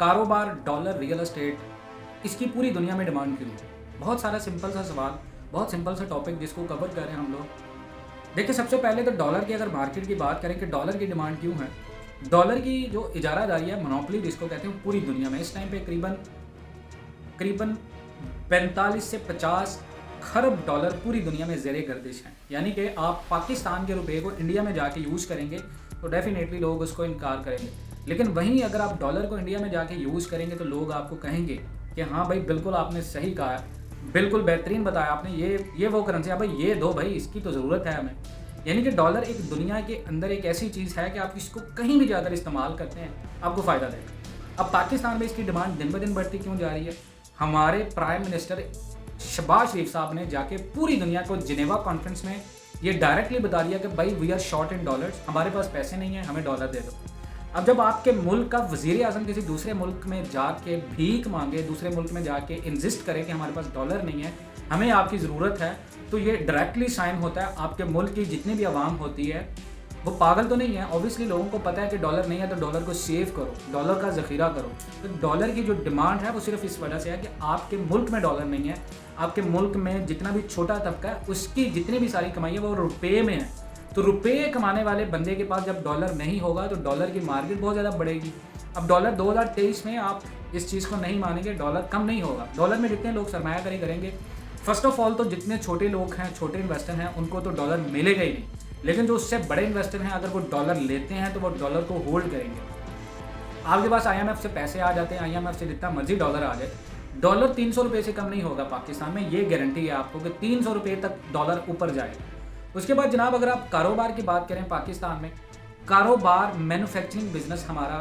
कारोबार, dollar, real estate, इसकी पूरी दुनिया में डिमांड क्यों है? बहुत सारा सिंपल सा सवाल, बहुत सिंपल सा टॉपिक जिसको कवर कर रहे हैं हम लोग। देखिए, सबसे पहले तो डॉलर की अगर मार्केट की बात करें कि डॉलर की डिमांड क्यों है, डॉलर की जो इजारादारी है, मोनोपोली जिसको कहते हैं, पूरी दुनिया में इस टाइम पे करीबन करीबन 45 से 50 खरब डॉलर पूरी दुनिया में ज़ेरे गर्दिश हैं। यानी कि आप पाकिस्तान के रुपए को इंडिया में जाके यूज़ करेंगे तो डेफिनेटली लोग उसको इनकार करेंगे, लेकिन वहीं अगर आप डॉलर को इंडिया में जाके यूज़ करेंगे तो लोग आपको कहेंगे कि हाँ भाई, बिल्कुल आपने सही कहा है, बिल्कुल बेहतरीन बताया आपने, ये वो करेंसी है भाई, ये दो भाई, इसकी तो ज़रूरत है हमें। यानी कि डॉलर एक दुनिया के अंदर एक ऐसी चीज़ है कि आप इसको कहीं भी ज़्यादा इस्तेमाल करते हैं आपको फ़ायदा देगा। अब पाकिस्तान में इसकी डिमांड दिन ब दिन बढ़ती क्यों जा रही है? हमारे प्राइम मिनिस्टर शहबाज शरीफ साहब ने जाके पूरी दुनिया को जिनेवा कॉन्फ्रेंस में ये डायरेक्टली बता दिया कि भाई we are short in dollars, हमारे पास पैसे नहीं है, हमें डॉलर दे दो। अब जब आपके मुल्क का वज़ीर आज़म किसी दूसरे मुल्क में जाके भीख मांगे, दूसरे मुल्क में जाके इंसिस्ट करे कि हमारे पास डॉलर नहीं है, हमें आपकी ज़रूरत है, तो ये डायरेक्टली साइन होता है आपके मुल्क की जितनी भी आवाम होती है वो पागल तो नहीं है। ऑब्वियसली लोगों को पता है कि डॉलर नहीं है तो डॉलर को सेव करो, डॉलर का ज़ख़ीरा करो। तो डॉलर की जो डिमांड है वो सिर्फ इस वजह से है कि आपके मुल्क में डॉलर नहीं है, आपके मुल्क में जितना भी छोटा तबका है उसकी जितनी भी सारी कमाई है वो रुपये में है। तो रुपये कमाने वाले बंदे के पास जब डॉलर नहीं होगा तो डॉलर की मार्केट बहुत ज़्यादा बढ़ेगी। अब डॉलर 2023 में आप इस चीज़ को नहीं मानेंगे, डॉलर कम नहीं होगा। डॉलर में जितने लोग सरमायाकारी करेंगे, फर्स्ट ऑफ ऑल तो जितने छोटे लोग हैं, छोटे इन्वेस्टर हैं, उनको तो डॉलर मिलेगा ही नहीं, लेकिन जो उससे बड़े इन्वेस्टर हैं अगर वो डॉलर लेते हैं तो वो डॉलर को होल्ड करेंगे। आपके पास IMF से पैसे आ जाते हैं, IMF से जितना मर्जी डॉलर आ जाए, डॉलर 300 रुपये से कम नहीं होगा पाकिस्तान में, ये गारंटी है आपको कि 300 रुपये तक डॉलर ऊपर जाएगा। उसके बाद जनाब अगर आप कारोबार की बात करें, पाकिस्तान में कारोबार, मैन्युफैक्चरिंग बिजनेस हमारा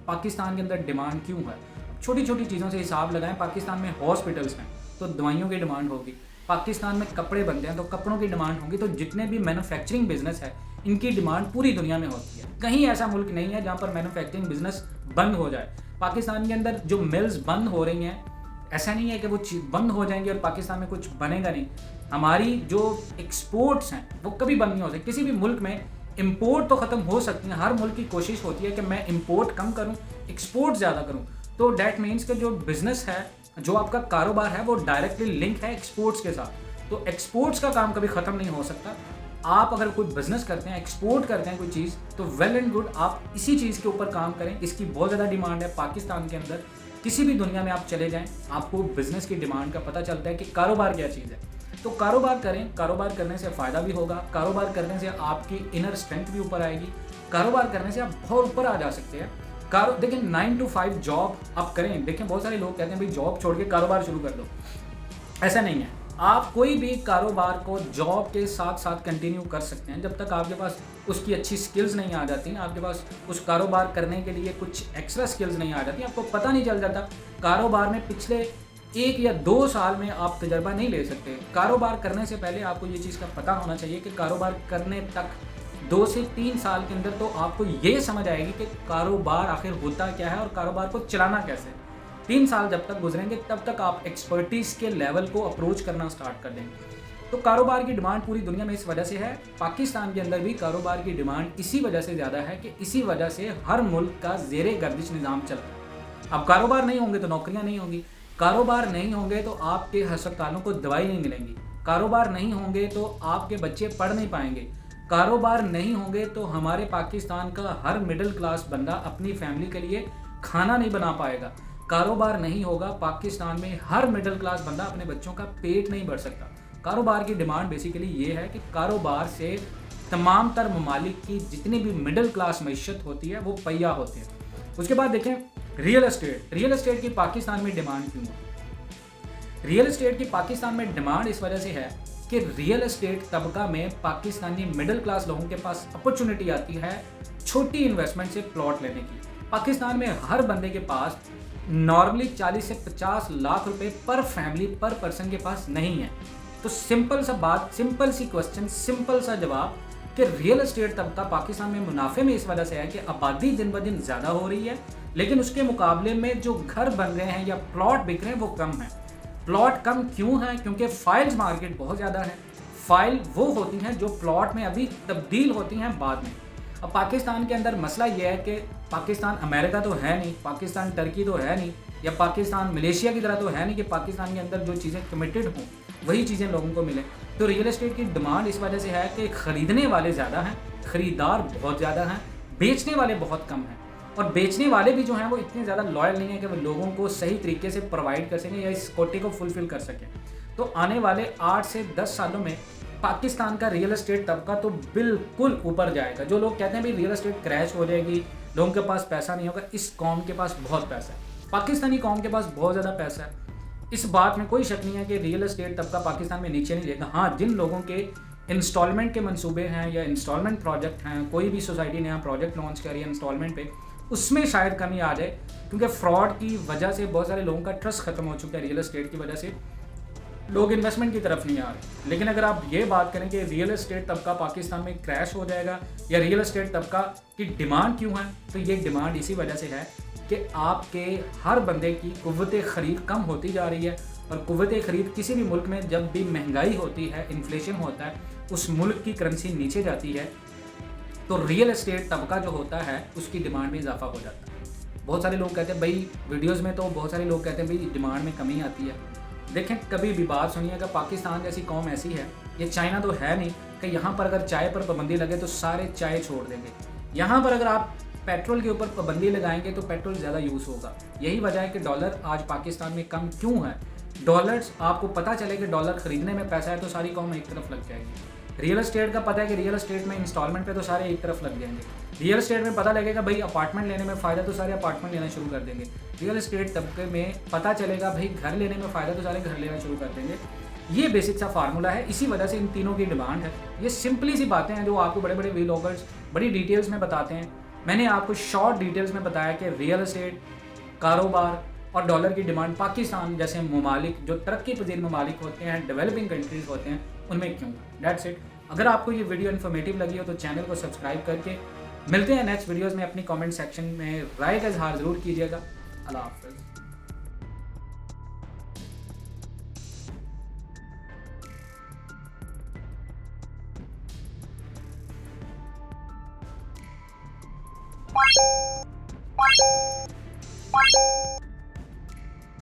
पाकिस्तान के अंदर डिमांड क्यों है? छोटी छोटी चीज़ों से हिसाब लगाएं। पाकिस्तान में हॉस्पिटल्स हैं तो दवाइयों की डिमांड होगी, पाकिस्तान में कपड़े बनते हैं तो कपड़ों की डिमांड होगी। तो जितने भी मैन्युफैक्चरिंग बिजनेस है इनकी डिमांड पूरी दुनिया में होती है। कहीं ऐसा मुल्क नहीं है जहाँ पर मैन्युफैक्चरिंग बिजनेस बंद हो जाए। पाकिस्तान के अंदर जो मिल्स बंद हो रही हैं, ऐसा नहीं है कि वो बंद हो जाएंगी और पाकिस्तान में कुछ बनेगा नहीं। हमारी जो एक्सपोर्ट्स हैं वो कभी बंद नहीं हो सकती। किसी भी मुल्क में इंपोर्ट तो ख़त्म हो सकती है, हर मुल्क की कोशिश होती है कि मैं इंपोर्ट कम करूं, एक्सपोर्ट ज़्यादा करूं। तो डैट मीन्स कि जो बिज़नेस है, जो आपका कारोबार है, वो डायरेक्टली लिंक है एक्सपोर्ट्स के साथ। तो एक्सपोर्ट्स का काम कभी ख़त्म नहीं हो सकता। आप अगर कोई बिज़नेस करते हैं, एक्सपोर्ट करते हैं कोई चीज़, तो वेल एंड गुड, आप इसी चीज़ के ऊपर काम करें। इसकी बहुत ज़्यादा डिमांड है पाकिस्तान के अंदर। किसी भी दुनिया में आप चले जाएं, आपको बिज़नेस की डिमांड का पता चलता है कि कारोबार क्या चीज़ है। तो कारोबार करें, कारोबार करने से फ़ायदा भी होगा, कारोबार करने से आपकी इनर स्ट्रेंथ भी ऊपर आएगी, कारोबार करने से आप बहुत ऊपर आ जा सकते हैं। देखिए 9 to 5 जॉब आप करें। देखें बहुत सारे लोग कहते हैं भाई जॉब छोड़ के कारोबार शुरू कर दो, ऐसा नहीं है। आप कोई भी कारोबार को जॉब के साथ साथ कंटिन्यू कर सकते हैं जब तक आपके पास उसकी अच्छी स्किल्स नहीं आ जाती, आपके पास उस कारोबार करने के लिए कुछ एक्स्ट्रा स्किल्स नहीं आ जाती, आपको पता नहीं चल जाता। कारोबार में पिछले 1 या 2 साल में आप तजर्बा नहीं ले सकते। कारोबार करने से पहले आपको ये चीज़ का पता होना चाहिए कि कारोबार करने तक 2 से 3 साल के अंदर तो आपको ये समझ आएगी कि कारोबार आखिर होता क्या है और कारोबार को चलाना कैसे है। 3 साल जब तक गुजरेंगे तब तक आप एक्सपर्टीज़ के लेवल को अप्रोच करना स्टार्ट कर देंगे। तो कारोबार की डिमांड पूरी दुनिया में इस वजह से है, पाकिस्तान के अंदर भी कारोबार की डिमांड इसी वजह से ज़्यादा है कि इसी वजह से हर मुल्क का ज़ेरे गर्दिश निज़ाम चल रहा है। अब कारोबार नहीं होंगे तो नौकरियाँ नहीं होंगी, कारोबार नहीं होंगे तो आपके अस्पतालों को दवाई नहीं मिलेंगी, कारोबार नहीं होंगे तो आपके बच्चे पढ़ नहीं पाएंगे, कारोबार नहीं होंगे तो हमारे पाकिस्तान का हर मिडिल क्लास बंदा अपनी फैमिली के लिए खाना नहीं बना पाएगा। कारोबार नहीं होगा, पाकिस्तान में हर मिडिल क्लास बंदा अपने बच्चों का पेट नहीं भर सकता। कारोबार की डिमांड बेसिकली ये है कि कारोबार से तमाम तर ममालिक की जितनी भी मिडिल क्लास मईशत होती है वो पहिया होते हैं। उसके बाद देखें रियल एस्टेट। रियल एस्टेट की पाकिस्तान में डिमांड क्यों है? रियल एस्टेट की पाकिस्तान में डिमांड इस वजह से है कि रियल एस्टेट तबका में पाकिस्तानी मिडिल क्लास लोगों के पास अपॉर्चुनिटी आती है छोटी इन्वेस्टमेंट से प्लॉट लेने की। पाकिस्तान में हर बंदे के पास नॉर्मली 40 से 50 लाख रुपए पर फैमिली, पर पर्सन के पास नहीं है। तो सिंपल सा बात, सिंपल सी क्वेश्चन, सिंपल सा जवाब कि रियल एस्टेट तबका पाकिस्तान में मुनाफे में इस वजह से है कि आबादी दिन ब दिन ज़्यादा हो रही है, लेकिन उसके मुकाबले में जो घर बन रहे हैं या प्लॉट बिक रहे हैं वो कम है। प्लॉट कम क्यों है? क्योंकि फाइल्स मार्केट बहुत ज़्यादा है। फाइल वो होती हैं जो प्लॉट में अभी तब्दील होती हैं बाद में। अब पाकिस्तान के अंदर मसला ये है कि पाकिस्तान अमेरिका तो है नहीं, पाकिस्तान टर्की तो है नहीं, या पाकिस्तान मलेशिया की तरह तो है नहीं कि पाकिस्तान के अंदर जो चीज़ें कमिटेड हों वही चीज़ें लोगों को मिले। तो रियल एस्टेट की डिमांड इस वजह से है कि ख़रीदने वाले ज़्यादा हैं, ख़रीदार बहुत ज़्यादा हैं, बेचने वाले बहुत कम हैं। और बेचने वाले भी जो हैं वो इतने ज़्यादा लॉयल नहीं है कि वो लोगों को सही तरीके से प्रोवाइड कर सकें या इस कोटे को फुलफ़िल कर सकें। तो आने वाले 8 से 10 सालों में पाकिस्तान का रियल एस्टेट तबका तो बिल्कुल ऊपर जाएगा। जो लोग कहते हैं भाई रियल एस्टेट क्रैश हो जाएगी, लोगों के पास पैसा नहीं होगा, इस कौम के पास बहुत पैसा है, पाकिस्तानी कौम के पास बहुत ज़्यादा पैसा है। इस बात में कोई शक नहीं है कि रियल एस्टेट तबका पाकिस्तान में नीचे नहीं जाएगा। हाँ, जिन लोगों के इंस्टॉलमेंट के मंसूबे हैं या इंस्टॉलमेंट प्रोजेक्ट हैं, कोई भी सोसाइटी नया प्रोजेक्ट लॉन्च करिए इंस्टॉलमेंट पे, उसमें शायद कमी आ जाए, क्योंकि फ्रॉड की वजह से बहुत सारे लोगों का ट्रस्ट खत्म हो चुका है। रियल एस्टेट की वजह से लोग इन्वेस्टमेंट की तरफ नहीं आ रहे। लेकिन अगर आप ये बात करें कि रियल एस्टेट तबका पाकिस्तान में क्रैश हो जाएगा या रियल एस्टेट तबका की डिमांड क्यों है, तो ये डिमांड इसी वजह से है कि आपके हर बंदे की कुव्वत ख़रीद कम होती जा रही है। और कुव्वत ख़रीद किसी भी मुल्क में जब भी महंगाई होती है, इन्फ्लेशन होता है, उस मुल्क की करेंसी नीचे जाती है, तो रियल एस्टेट तबका जो होता है उसकी डिमांड में इजाफा हो जाता है। बहुत सारे लोग कहते हैं भाई, वीडियोज़ में तो बहुत सारे लोग कहते हैं भाई डिमांड में कमी आती है। देखें, कभी भी बात सुनिएगा, पाकिस्तान जैसी कौम ऐसी है, ये चाइना तो है नहीं कि यहाँ पर अगर चाय पर पाबंदी लगे तो सारे चाय छोड़ देंगे। यहाँ पर अगर आप पेट्रोल के ऊपर पाबंदी लगाएंगे तो पेट्रोल ज़्यादा यूज़ होगा। यही वजह है कि डॉलर आज पाकिस्तान में कम क्यों है। डॉलर्स, आपको पता चले कि डॉलर ख़रीदने में पैसा है तो सारी कौम एक तरफ लग जाएगी। रियल एस्टेट का पता है कि रियल एस्टेट में इंस्टॉलमेंट पे तो सारे एक तरफ लग जाएंगे। रियल एस्टेट में पता लगेगा भाई अपार्टमेंट लेने में फ़ायदा तो सारे अपार्टमेंट लेना शुरू कर देंगे। रियल एस्टेट तबके में पता चलेगा भाई घर लेने में फ़ायदा तो सारे घर लेना शुरू कर देंगे। ये बेसिक सा फार्मूला है, इसी वजह से इन तीनों की डिमांड है। ये सिंपली सी बातें हैं जो आपको बड़े बड़े व्लॉगर्स बड़ी डिटेल्स में बताते हैं। मैंने आपको शॉर्ट डिटेल्स में बताया कि रियल एस्टेट, कारोबार और डॉलर की डिमांड पाकिस्तान जैसे ममालिक, जो तरक्की पजीर ममालिक होते हैं, डेवलपिंग कंट्रीज़ होते हैं, उनमें क्यों। That's it. अगर आपको ये वीडियो इन्फॉर्मेटिव लगी हो तो चैनल को सब्सक्राइब करके मिलते हैं नेक्स्ट वीडियोज़ में। अपनी कमेंट सेक्शन में राय का इजहार ज़रूर कीजिएगा। अल्लाह हाफ़िज़।